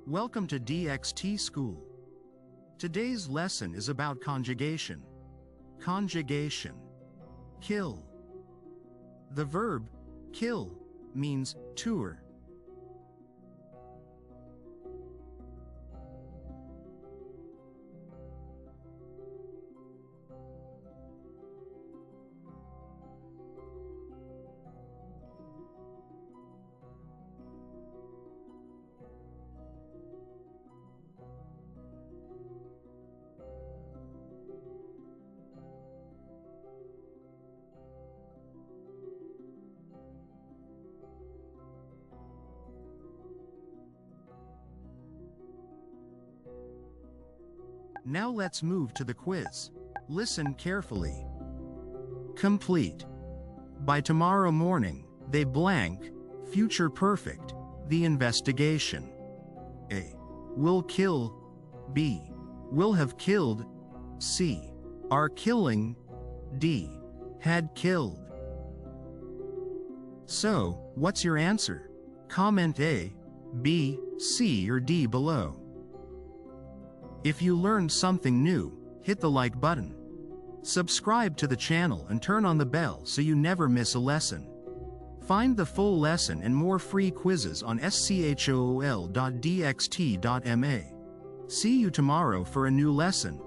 Welcome to DXT School. Today's lesson is about conjugation. Conjugation. Kill. The verb kill means tuer. Now let's move to the quiz. Listen carefully. Complete. By tomorrow morning, they blank, future perfect, the investigation. A. Will kill. B. Will have killed. C. Are killing. D. Had killed. So, what's your answer? Comment A, B, C or D below. If you learned something new, hit the like button. Subscribe to the channel and turn on the bell so you never miss a lesson. Find the full lesson and more free quizzes on school.dxt.ma. See you tomorrow for a new lesson.